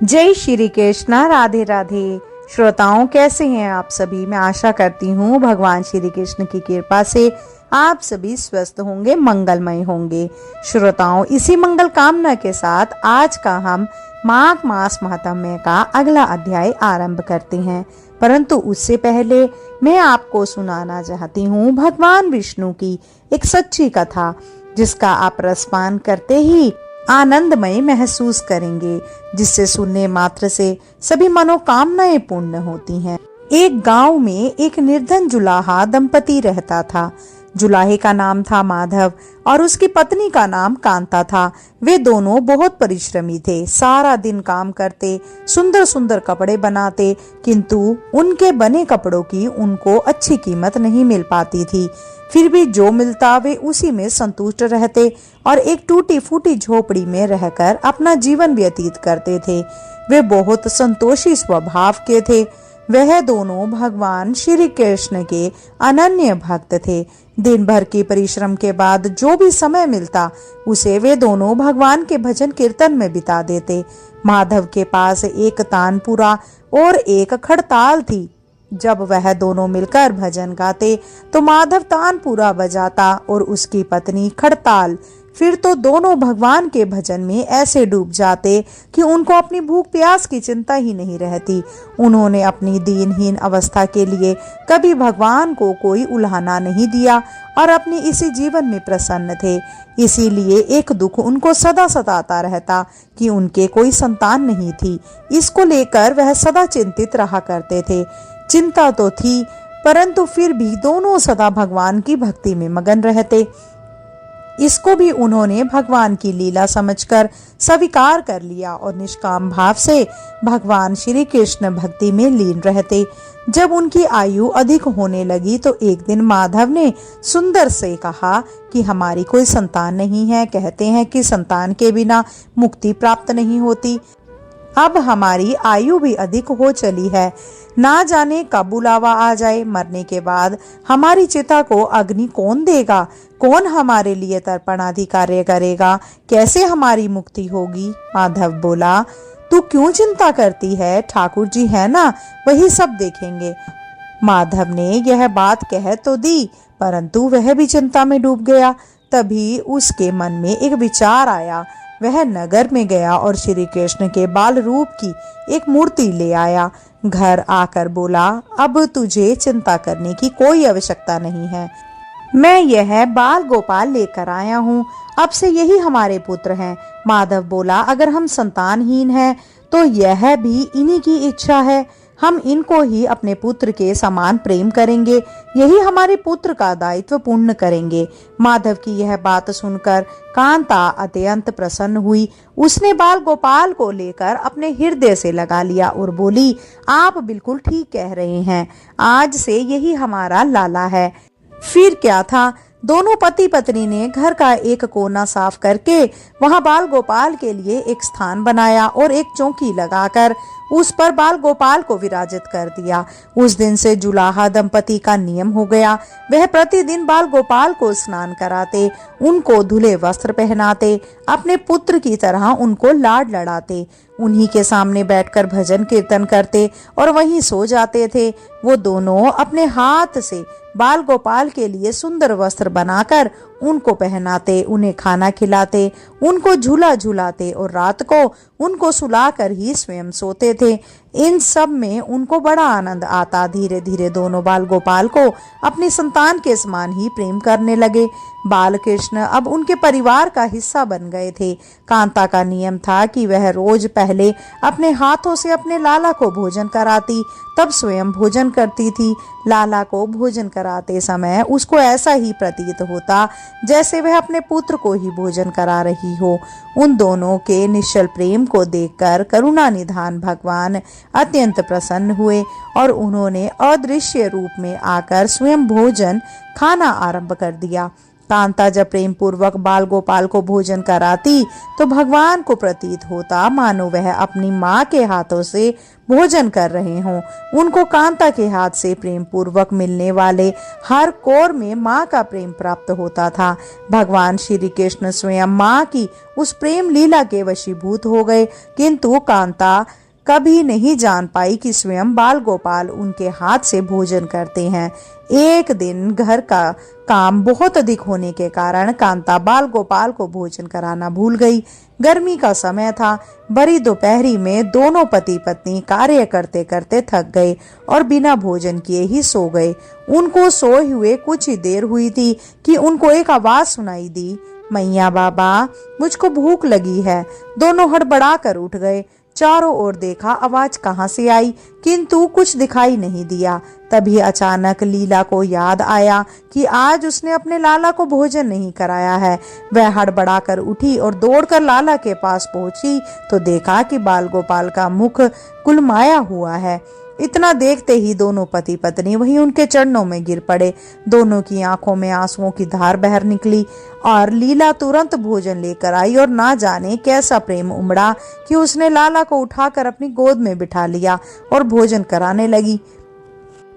जय श्री कृष्णा। राधे राधे। श्रोताओं, कैसे हैं आप सभी। मैं आशा करती हूँ भगवान श्री कृष्ण की कृपा से आप सभी स्वस्थ होंगे, मंगलमय होंगे। श्रोताओं, इसी मंगल कामना के साथ आज का हम माघ मास महात्म्य का अगला अध्याय आरंभ करते हैं। परंतु उससे पहले मैं आपको सुनाना चाहती हूँ भगवान विष्णु की एक सच्ची कथा, जिसका आप रसपान करते ही आनंदमय महसूस करेंगे, जिससे सुनने मात्र से सभी मनोकामनाएं पूर्ण होती हैं। एक गांव में एक निर्धन जुलाहा दंपति रहता था। जुलाहे का नाम था माधव और उसकी पत्नी का नाम कांता था। वे दोनों बहुत परिश्रमी थे, सारा दिन काम करते, सुंदर सुंदर कपड़े बनाते, किंतु उनके बने कपड़ों की उनको अच्छी कीमत नहीं मिल पाती थी। फिर भी जो मिलता वे उसी में संतुष्ट रहते और एक टूटी फूटी झोपड़ी में रहकर अपना जीवन व्यतीत करते थे। वे बहुत संतोषी स्वभाव के थे। वह दोनों भगवान श्री कृष्ण के अनन्य भक्त थे। दिन भर के परिश्रम के बाद जो भी समय मिलता उसे वे दोनों भगवान के भजन कीर्तन में बिता देते। माधव के पास एक तानपुरा और एक खड़ताल थी। जब वह दोनों मिलकर भजन गाते तो माधव तानपुरा बजाता और उसकी पत्नी खड़ताल। फिर तो दोनों भगवान के भजन में ऐसे डूब जाते कि उनको अपनी भूख प्यास की चिंता ही नहीं रहती। उन्होंने अपनी दीनहीन अवस्था के लिए कभी भगवान को कोई उल्हाना नहीं दिया और अपने इसी जीवन में प्रसन्न थे। इसीलिए एक दुख उनको सदा सताता रहता कि उनके कोई संतान नहीं थी। इसको लेकर वह सदा चिंतित रहा करते थे। चिंता तो थी, परंतु फिर भी दोनों सदा भगवान की भक्ति में मगन रहते। इसको भी उन्होंने भगवान की लीला समझकर स्वीकार कर लिया और निष्काम भाव से भगवान श्री कृष्ण भक्ति में लीन रहते। जब उनकी आयु अधिक होने लगी तो एक दिन माधव ने सुंदर से कहा कि हमारी कोई संतान नहीं है। कहते हैं कि संतान के बिना मुक्ति प्राप्त नहीं होती। अब हमारी आयु भी अधिक हो चली है, ना जाने कब बुलावा आ जाए। मरने के बाद हमारी चिता को अग्नि कौन देगा? कौन हमारे लिए तर्पण आदि कार्य करेगा? कैसे हमारी मुक्ति होगी? माधव बोला, तू क्यों चिंता करती है? ठाकुर जी है ना, वही सब देखेंगे। माधव ने यह बात कह तो दी, परंतु वह भी चिंता में डूब गया। तभी उसके मन में एक विचार आया। वह नगर में गया और श्री कृष्ण के बाल रूप की एक मूर्ति ले आया। घर आकर बोला, अब तुझे चिंता करने की कोई आवश्यकता नहीं है। मैं यह बाल गोपाल लेकर आया हूँ। अब से यही हमारे पुत्र हैं। माधव बोला, अगर हम संतानहीन हैं तो यह भी इन्हीं की इच्छा है। हम इनको ही अपने पुत्र के समान प्रेम करेंगे, यही हमारे पुत्र का दायित्व पूर्ण करेंगे। माधव की यह बात सुनकर कांता अत्यंत प्रसन्न हुई। उसने बाल गोपाल को लेकर अपने हृदय से लगा लिया और बोली, आप बिल्कुल ठीक कह रहे हैं, आज से यही हमारा लाला है। फिर क्या था, दोनों पति पत्नी ने घर का एक कोना साफ करके वहां बाल गोपाल के लिए एक स्थान बनाया और एक चौकी लगाकर उस पर बाल गोपाल को विराजित कर दिया। उस दिन से जुलाहा दंपति का नियम हो गया। वह प्रतिदिन बाल गोपाल को स्नान कराते, उनको धुले वस्त्र पहनाते, अपने पुत्र की तरह उनको लाड लड़ाते, उन्हीं के सामने बैठकर भजन कीर्तन करते और वहीं सो जाते थे। वो दोनों अपने हाथ से बाल गोपाल के लिए सुंदर वस्त्र बनाकर उनको पहनाते, उन्हें खाना खिलाते, उनको झूला झूलाते और रात को उनको सुलाकर ही स्वयं सोते थे। इन सब में उनको बड़ा आनंद आता। धीरे धीरे दोनों बाल गोपाल को अपनी संतान के समान ही प्रेम करने लगे। बाल कृष्ण अब उनके परिवार का हिस्सा बन गए थे। कांता का नियम था कि वह रोज पहले अपने हाथों से अपने लाला को भोजन कराती, तब स्वयं भोजन करती थी। लाला को भोजन कराते समय उसको ऐसा ही प्रतीत होता जैसे वह अपने पुत्र को ही भोजन करा रही हो। उन दोनों के निश्चल प्रेम को देखकर करुणा निधान भगवान अत्यंत प्रसन्न हुए और उन्होंने अदृश्य रूप में आकर स्वयं भोजन खाना आरंभ कर दिया। कांता जब प्रेम पूर्वक बाल गोपाल को भोजन कराती तो भगवान को प्रतीत होता मानो वह अपनी माँ के हाथों से भोजन कर रहे हों। उनको कांता के हाथ से प्रेम पूर्वक मिलने वाले हर कौर में माँ का प्रेम प्राप्त होता था। भगवान श्री कृष्ण स्वयं माँ की उस प्रेम लीला के वशीभूत हो गए, किंतु कांता कभी नहीं जान पाई कि स्वयं बाल गोपाल उनके हाथ से भोजन करते हैं। एक दिन घर का काम बहुत अधिक होने के कारण कांता बाल गोपाल को भोजन कराना भूल गई। गर्मी का समय था। बड़ी दोपहरी में दोनों पति पत्नी कार्य करते करते थक गए और बिना भोजन किए ही सो गए। उनको सोए हुए कुछ ही देर हुई थी कि उनको एक आवाज सुनाई दी, मैया बाबा, मुझको भूख लगी है। दोनों हड़बड़ा कर उठ गए। चारों ओर देखा, आवाज कहाँ से आई, किंतु कुछ दिखाई नहीं दिया। तभी अचानक लीला को याद आया कि आज उसने अपने लाला को भोजन नहीं कराया है। वह हड़बड़ा कर उठी और दौड़कर लाला के पास पहुंची तो देखा कि बाल गोपाल का मुख कुलमाया हुआ है। इतना देखते ही दोनों पति पत्नी वहीं उनके चरणों में गिर पड़े। दोनों की आंखों में आंसुओं की धार बहर निकली और लीला तुरंत भोजन लेकर आई और ना जाने कैसा प्रेम उमड़ा कि उसने लाला को उठाकर अपनी गोद में बिठा लिया और भोजन कराने लगी।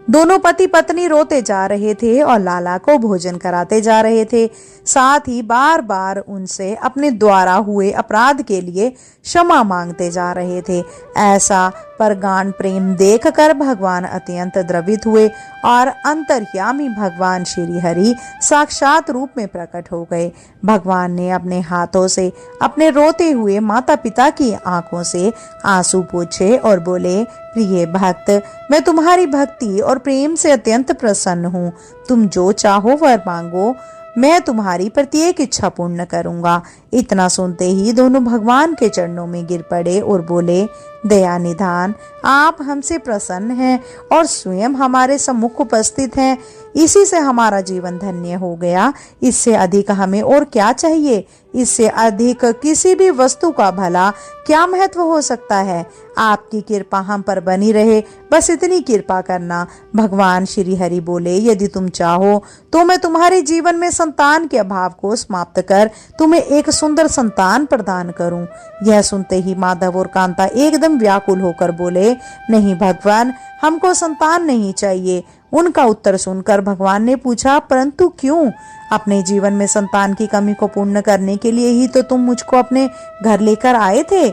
दोनों पति पत्नी रोते जा रहे थे और लाला को भोजन कराते जा रहे थे। साथ ही बार बार उनसे अपने द्वारा हुए अपराध के लिए क्षमा मांगते जा रहे थे। ऐसा परगान प्रेम देखकर भगवान अत्यंत द्रवित हुए और अंतर्यामी भगवान श्री हरि साक्षात रूप में प्रकट हो गए। भगवान ने अपने हाथों से अपने रोते हुए माता पिता की आंखों से आंसू पोंछे और बोले, प्रिय भक्त, मैं तुम्हारी भक्ति और प्रेम से अत्यंत प्रसन्न हूँ। तुम जो चाहो वर मांगो, मैं तुम्हारी प्रत्येक इच्छा पूर्ण करूंगा। इतना सुनते ही दोनों भगवान के चरणों में गिर पड़े और बोले, दया निधान, आप हमसे प्रसन्न हैं और स्वयं हमारे सम्मुख उपस्थित हैं। इसी से हमारा जीवन धन्य हो गया। इससे अधिक हमें और क्या चाहिए? इससे अधिक किसी भी वस्तु का भला क्या महत्व हो सकता है? आपकी कृपा हम पर बनी रहे, बस इतनी कृपा करना। भगवान श्री हरि बोले, यदि तुम चाहो तो मैं तुम्हारे जीवन में संतान के अभाव को समाप्त कर तुम्हें एक सुंदर संतान प्रदान करूं। यह सुनते ही माधव और कांता एकदम व्याकुल होकर बोले, नहीं भगवान, हमको संतान नहीं चाहिए। उनका उत्तर सुनकर भगवान ने पूछा, परंतु क्यों? अपने जीवन में संतान की कमी को पूर्ण करने के लिए ही तो तुम मुझको अपने घर लेकर आए थे।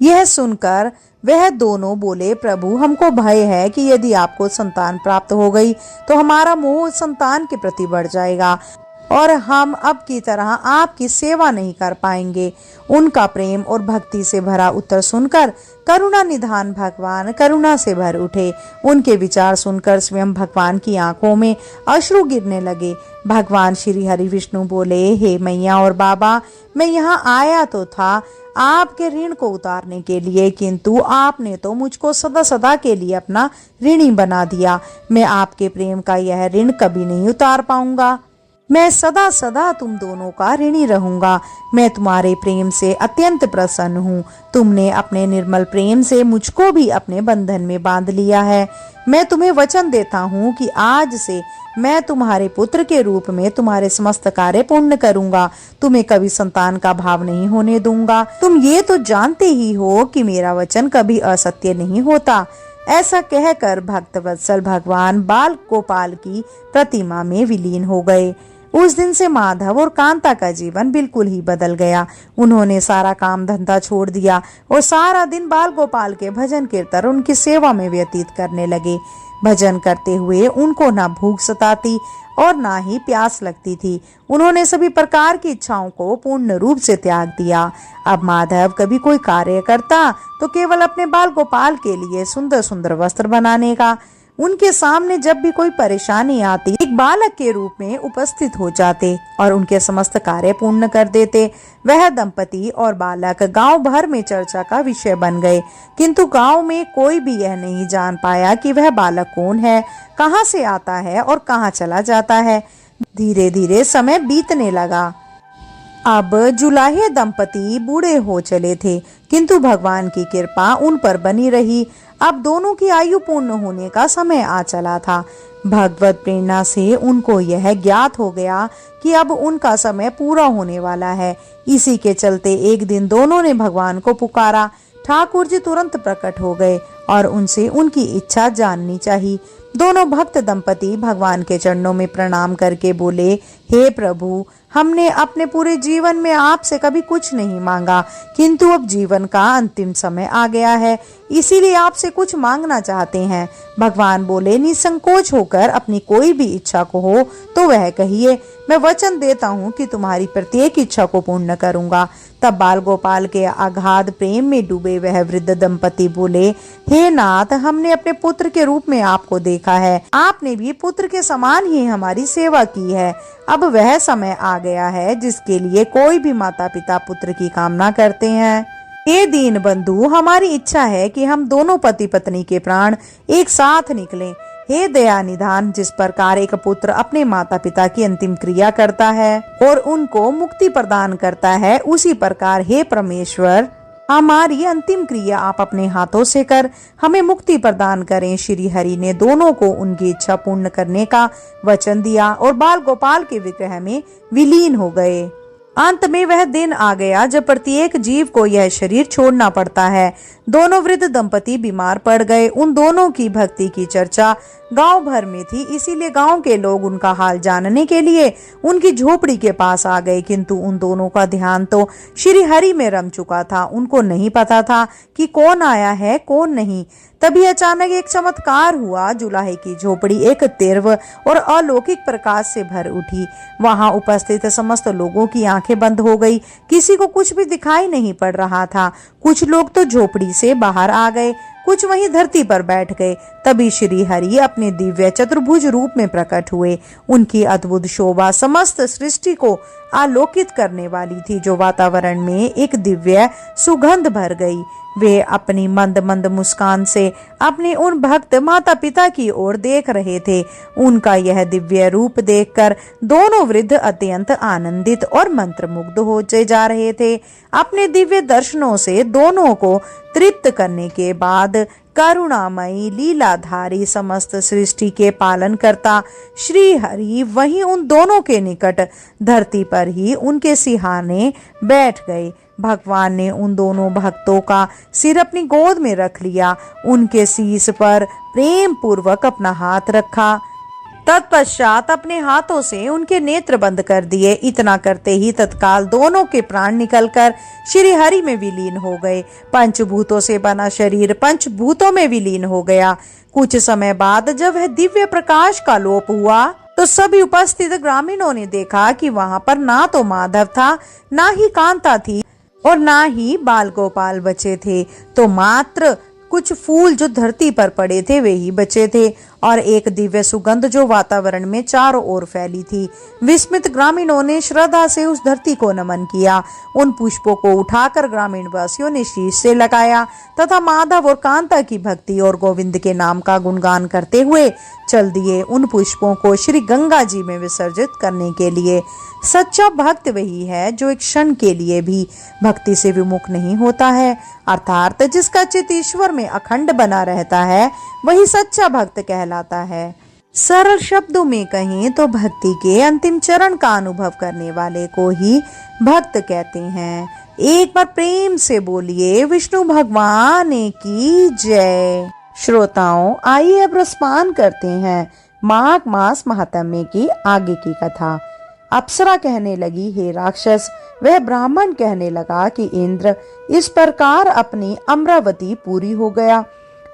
यह सुनकर वह दोनों बोले, प्रभु, हमको भय है कि यदि आपको संतान प्राप्त हो गई तो हमारा मोह संतान के प्रति बढ़ जाएगा और हम अब की तरह आपकी सेवा नहीं कर पाएंगे। उनका प्रेम और भक्ति से भरा उत्तर सुनकर करुणा निधान भगवान करुणा से भर उठे। उनके विचार सुनकर स्वयं भगवान की आंखों में अश्रु गिरने लगे। भगवान श्री हरि विष्णु बोले, हे मैया और बाबा, मैं यहाँ आया तो था आपके ऋण को उतारने के लिए, किंतु आपने तो मुझको सदा सदा के लिए अपना ऋणी बना दिया। मैं आपके प्रेम का यह ऋण कभी नहीं उतार पाऊंगा। मैं सदा सदा तुम दोनों का ऋणी रहूंगा। मैं तुम्हारे प्रेम से अत्यंत प्रसन्न हूँ। तुमने अपने निर्मल प्रेम से मुझको भी अपने बंधन में बांध लिया है। मैं तुम्हें वचन देता हूँ कि आज से मैं तुम्हारे पुत्र के रूप में तुम्हारे समस्त कार्य पूर्ण करूंगा। तुम्हें कभी संतान का भाव नहीं होने दूंगा। तुम ये तो जानते ही हो कि मेरा वचन कभी असत्य नहीं होता। ऐसा कहकर भक्त वत्सल भगवान बाल गोपाल की प्रतिमा में विलीन हो गए। उस दिन से माधव और कांता का जीवन बिल्कुल ही बदल गया। उन्होंने सारा काम धंधा छोड़ दिया और सारा दिन बाल गोपाल के भजन कीर्तन उनकी सेवा में व्यतीत करने लगे। भजन करते हुए उनको ना भूख सताती और ना ही प्यास लगती थी। उन्होंने सभी प्रकार की इच्छाओं को पूर्ण रूप से त्याग दिया। अब माधव कभी कोई कार्य करता तो केवल अपने बाल गोपाल के लिए सुंदर सुंदर वस्त्र बनाने का। उनके सामने जब भी कोई परेशानी आती, एक बालक के रूप में उपस्थित हो जाते और उनके समस्त कार्य पूर्ण कर देते। वह दंपति और बालक गांव भर में चर्चा का विषय बन गए, किंतु गांव में कोई भी यह नहीं जान पाया कि वह बालक कौन है, कहां से आता है और कहां चला जाता है। धीरे धीरे समय बीतने लगा। अब जुलाहे दंपति बूढ़े हो चले थे, किंतु भगवान की कृपा उन पर बनी रही। अब दोनों की आयु पूर्ण होने का समय आ चला था। भगवत प्रेरणा से उनको यह ज्ञात हो गया कि अब उनका समय पूरा होने वाला है। इसी के चलते एक दिन दोनों ने भगवान को पुकारा। ठाकुर जी तुरंत प्रकट हो गए और उनसे उनकी इच्छा जाननी चाहिए। दोनों भक्त दंपति भगवान के चरणों में प्रणाम करके बोले, हे प्रभु, हमने अपने पूरे जीवन में आपसे कभी कुछ नहीं मांगा, किंतु अब जीवन का अंतिम समय आ गया है, इसीलिए आपसे कुछ मांगना चाहते हैं। भगवान बोले, निसंकोच होकर अपनी कोई भी इच्छा को हो तो वह कहिए, मैं वचन देता हूँ कि तुम्हारी प्रत्येक इच्छा को पूर्ण करूंगा। तब बाल गोपाल के अगाध प्रेम में डूबे वह वृद्ध दंपति बोले, हे नाथ, हमने अपने पुत्र के रूप में आपको देखा है, आपने भी पुत्र के समान ही हमारी सेवा की है। अब वह समय आ गया है जिसके लिए कोई भी माता पिता पुत्र की कामना करते हैं। हे दीन बंधु, हमारी इच्छा है कि हम दोनों पति पत्नी के प्राण एक साथ निकलें। हे दया निधान, जिस प्रकार एक पुत्र अपने माता पिता की अंतिम क्रिया करता है और उनको मुक्ति प्रदान करता है, उसी प्रकार हे परमेश्वर, हमारी अंतिम क्रिया आप अपने हाथों से कर हमें मुक्ति प्रदान करें। श्री हरि ने दोनों को उनकी इच्छा पूर्ण करने का वचन दिया और बाल गोपाल के विग्रह में विलीन हो गए। अंत में वह दिन आ गया जब प्रत्येक जीव को यह शरीर छोड़ना पड़ता है। दोनों वृद्ध दंपति बीमार पड़ गए। उन दोनों की भक्ति की चर्चा गांव भर में थी, इसीलिए गांव के लोग उनका हाल जानने के लिए उनकी झोपड़ी के पास आ गए। किंतु उन दोनों का ध्यान तो श्री हरि में रम चुका था। उनको नहीं पता था कि कौन आया है कौन नहीं। तभी अचानक एक चमत्कार हुआ। जुलाहे की झोपड़ी एक तीव्र और अलौकिक प्रकाश से भर उठी। वहां उपस्थित समस्त लोगों की आंखें बंद हो गई। किसी को कुछ भी दिखाई नहीं पड़ रहा था। कुछ लोग तो झोपड़ी से बाहर आ गए, कुछ वहीं धरती पर बैठ गए। तभी श्री हरि अपने दिव्य चतुर्भुज रूप में प्रकट हुए। उनकी अद्भुत शोभा समस्त सृष्टि को आलोकित करने वाली थी, जो वातावरण में एक दिव्य सुगंध भर गई। वे अपनी मंद मंद मुस्कान से अपने उन भक्त माता पिता की ओर देख रहे थे। उनका यह दिव्य रूप देखकर दोनों वृद्ध अत्यंत आनंदित और मंत्रमुग्ध हो जा रहे थे। अपने दिव्य दर्शनों से दोनों को तृप्त करने के बाद करुणामयी लीलाधारी समस्त सृष्टि के पालन करता श्री हरि वहीं उन दोनों के निकट धरती पर ही उनके सिरहाने बैठ गए। भगवान ने उन दोनों भक्तों का सिर अपनी गोद में रख लिया, उनके शीश पर प्रेम पूर्वक अपना हाथ रखा, तत्पश्चात अपने हाथों से उनके नेत्र बंद कर दिए। इतना करते ही तत्काल दोनों के प्राण निकलकर श्री हरि में विलीन हो गए। पंचभूतों से बना शरीर पंचभूतों में विलीन हो गया। कुछ समय बाद जब वह दिव्य प्रकाश का लोप हुआ तो सभी उपस्थित ग्रामीणों ने देखा कि वहां पर ना तो माधव था, ना ही कांता थी और ना ही बाल गोपाल बचे थे, तो मात्र कुछ फूल जो धरती पर पड़े थे वे ही बचे थे और एक दिव्य सुगंध जो वातावरण में चारों ओर फैली थी। विस्मित ग्रामीणों ने श्रद्धा से उस धरती को नमन किया। उन पुष्पों को उठाकर ग्रामीण वासियों ने शीश से लगाया तथा माधव और कांता की भक्ति और गोविंद के नाम का गुणगान करते हुए चल दिए, उन पुष्पों को श्री गंगा जी में विसर्जित करने के लिए। सच्चा भक्त वही है जो एक क्षण के लिए भी भक्ति से विमुख नहीं होता है, अर्थात जिसका चित्त ईश्वर में अखंड बना रहता है, वही सच्चा भक्त कहलाता है। सरल शब्दों में कहें तो भक्ति के अंतिम चरण का अनुभव करने वाले को ही भक्त कहते हैं। एक बार प्रेम से बोलिए विष्णु भगवान की जय। श्रोताओं, आइए अब रसपान करते हैं माघ मास महात्म्य की आगे की कथा। अप्सरा कहने लगी, हे राक्षस। वह ब्राह्मण कहने लगा कि इंद्र, इस प्रकार अपनी अमरावती पूरी हो गया।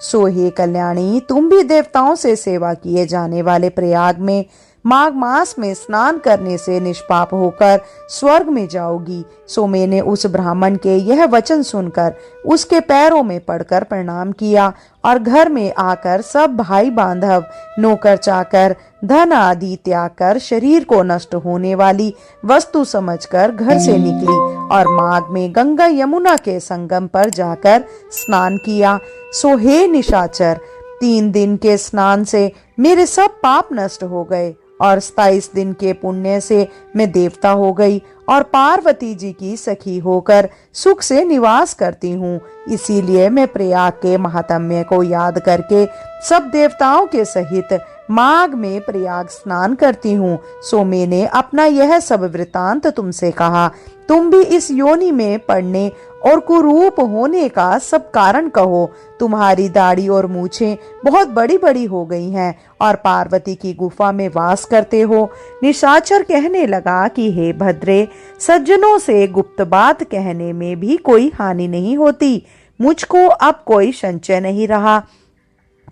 सो हे कल्याणी, तुम भी देवताओं से सेवा किए जाने वाले प्रयाग में माघ मास में स्नान करने से निष्पाप होकर स्वर्ग में जाओगी। सो मैंने उस ब्राह्मण के यह वचन सुनकर उसके पैरों में पड़कर प्रणाम किया और घर में आकर सब भाई बांधव, नौकर चाकर, धन आदि त्याग कर शरीर को नष्ट होने वाली वस्तु समझकर घर से निकली और माघ में गंगा यमुना के संगम पर जाकर स्नान किया। सो हे निशाचर, 3 दिन के स्नान से मेरे सब पाप नष्ट हो गए और 27 दिन के पुण्य से मैं देवता हो गई और पार्वती जी की सखी होकर सुख से निवास करती हूँ। इसीलिए मैं प्रयाग के महात्म्य को याद करके सब देवताओं के सहित माघ में प्रयाग स्नान करती हूँ। सो मैंने अपना यह सब वृतांत तुमसे कहा। तुम भी इस योनि में पड़ने और कुरूप होने का सब कारण कहो। तुम्हारी दाढ़ी और मूछें बहुत बड़ी बड़ी हो गई हैं और पार्वती की गुफा में वास करते हो। निशाचर कहने लगा कि हे भद्रे, सज्जनों से गुप्त बात कहने में भी कोई हानि नहीं होती। मुझको अब कोई संचय नहीं रहा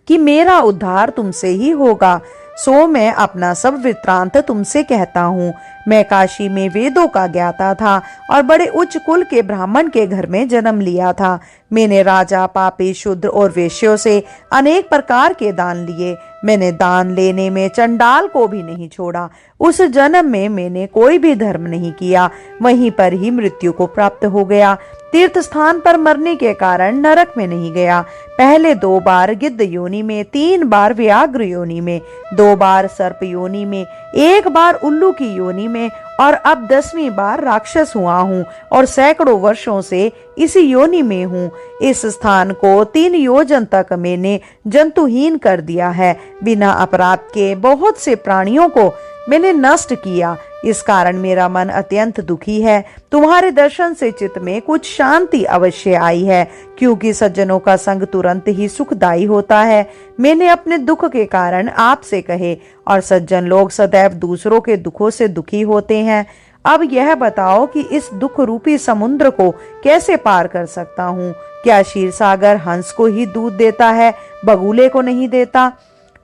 कि मेरा उद्धार तुमसे ही होगा। सो मैं अपना सब वृत्तांत तुमसे कहता हूँ। मैं काशी में वेदों का ज्ञाता था और बड़े उच्च कुल के ब्राह्मण के घर में जन्म लिया था। मैंने राजा, पापी, शूद्र और वेश्यों से अनेक प्रकार के दान लिए। मैंने दान लेने में चंडाल को भी नहीं छोड़ा। उस जन्म में मैंने कोई भी धर्म नहीं किया, वहीं पर ही मृत्यु को प्राप्त हो गया। तीर्थ स्थान पर मरने के कारण नरक में नहीं गया। पहले 2 बार गिद्ध योनि में, 3 बार व्याघ्र योनि में, 2 बार सर्प योनि में, 1 बार उल्लू की योनि में और अब 10वीं बार राक्षस हुआ हूँ और सैकड़ों वर्षों से इसी योनि में हूँ। इस स्थान को 3 योजन तक मैंने जंतुहीन कर दिया है। बिना अपराध के बहुत से प्राणियों को मैंने नष्ट किया। इस कारण मेरा मन अत्यंत दुखी है। तुम्हारे दर्शन से चित्त में कुछ शांति अवश्य आई है, क्योंकि सज्जनों का संग तुरंत ही सुखदायी होता है। मैंने अपने दुख के कारण आपसे कहे और सज्जन लोग सदैव दूसरों के दुखों से दुखी होते हैं। अब यह बताओ कि इस दुख रूपी समुद्र को कैसे पार कर सकता हूँ? क्या क्षीर सागर हंस को ही दूध देता है, बगुले को नहीं देता?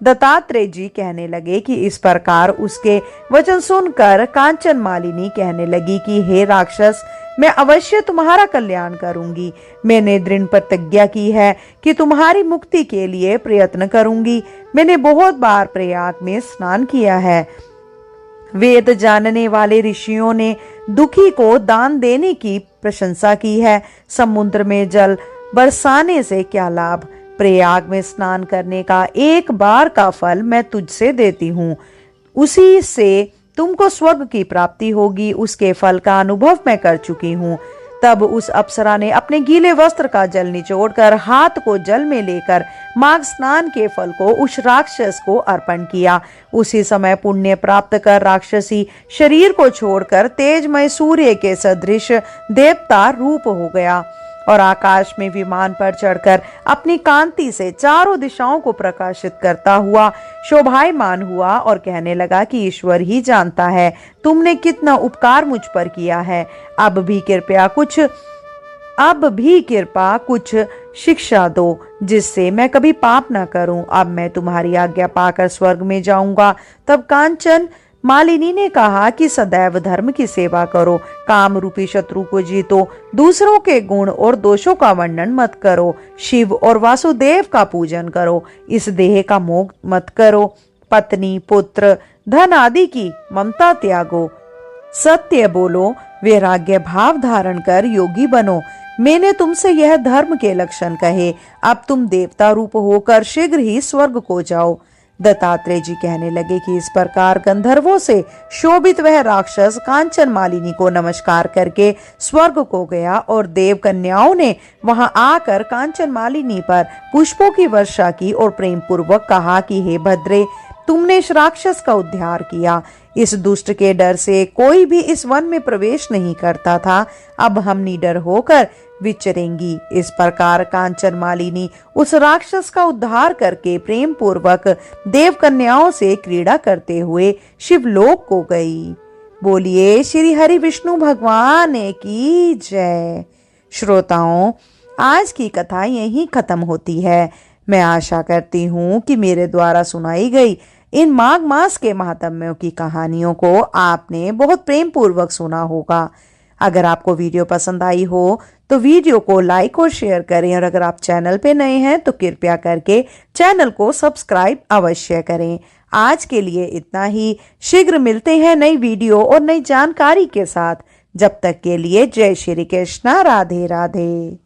दत्तात्रेय जी कहने लगे कि इस प्रकार उसके वचन सुनकर कांचन मालिनी कहने लगी कि हे राक्षस, मैं अवश्य तुम्हारा कल्याण करूंगी। मैंने दृढ़ प्रतिज्ञा की है कि तुम्हारी मुक्ति के लिए प्रयत्न करूंगी। मैंने बहुत बार प्रयाग में स्नान किया है। वेद जानने वाले ऋषियों ने दुखी को दान देने की प्रशंसा की है। समुद्र में जल बरसाने से क्या लाभ? प्रयाग में स्नान करने का 1 बार का फल मैं तुझसे देती हूँ, उसी से तुमको स्वर्ग की प्राप्ति होगी। उसके फल का अनुभव मैं कर चुकी हूँ। तब उस अप्सरा ने अपने गीले वस्त्र का जल निचोड़कर हाथ को जल में लेकर माघ स्नान के फल को उस राक्षस को अर्पण किया। उसी समय पुण्य प्राप्त कर राक्षसी शरीर को छोड़कर तेजमय सूर्य के सदृश देवता रूप हो गया और आकाश में विमान पर चढ़कर अपनी कांति से चारों दिशाओं को प्रकाशित करता हुआ शोभायमान हुआ और कहने लगा कि ईश्वर ही जानता है तुमने कितना उपकार मुझ पर किया है। अब भी कृपा कुछ शिक्षा दो, जिससे मैं कभी पाप न करूं। अब मैं तुम्हारी आज्ञा पाकर स्वर्ग में जाऊंगा। तब कांचन मालिनी ने कहा कि सदैव धर्म की सेवा करो, काम रूपी शत्रु को जीतो, दूसरों के गुण और दोषों का वर्णन मत करो, शिव और वासुदेव का पूजन करो, इस देह का मोह मत करो, पत्नी, पुत्र, धन आदि की ममता त्यागो, सत्य बोलो, वैराग्य भाव धारण कर योगी बनो। मैंने तुमसे यह धर्म के लक्षण कहे। अब तुम देवता रूप होकर शीघ्र ही स्वर्ग को जाओ। दत्तात्रेय जी कहने लगे कि इस प्रकार गंधर्वों से शोभित वह राक्षस कांचन मालिनी को नमस्कार करके स्वर्ग को गया और देव कन्याओं ने वहां आकर कांचन मालिनी पर पुष्पों की वर्षा की और प्रेम पूर्वक कहा कि हे भद्रे, तुमने इस राक्षस का उद्धार किया। इस दुष्ट के डर से कोई भी इस वन में प्रवेश नहीं करता था। अब हम निडर होकर विचरेंगी। इस प्रकार कांचन मालिनी उस राक्षस का उद्धार करके प्रेम पूर्वक देव कन्याओं से क्रीड़ा करते हुए शिवलोक को गई। बोलिए श्री हरि विष्णु भगवान की जय। श्रोताओं, आज की कथा यहीं खत्म होती है। मैं आशा करती हूँ कि मेरे द्वारा सुनाई गई इन माघ मास के महात्म्यों की कहानियों को आपने बहुत प्रेम पूर्वक सुना होगा। अगर आपको वीडियो पसंद आई हो तो वीडियो को लाइक और शेयर करें, और अगर आप चैनल पे नए हैं तो कृपया करके चैनल को सब्सक्राइब अवश्य करें। आज के लिए इतना ही। शीघ्र मिलते हैं नई वीडियो और नई जानकारी के साथ। जब तक के लिए जय श्री कृष्णा, राधे राधे।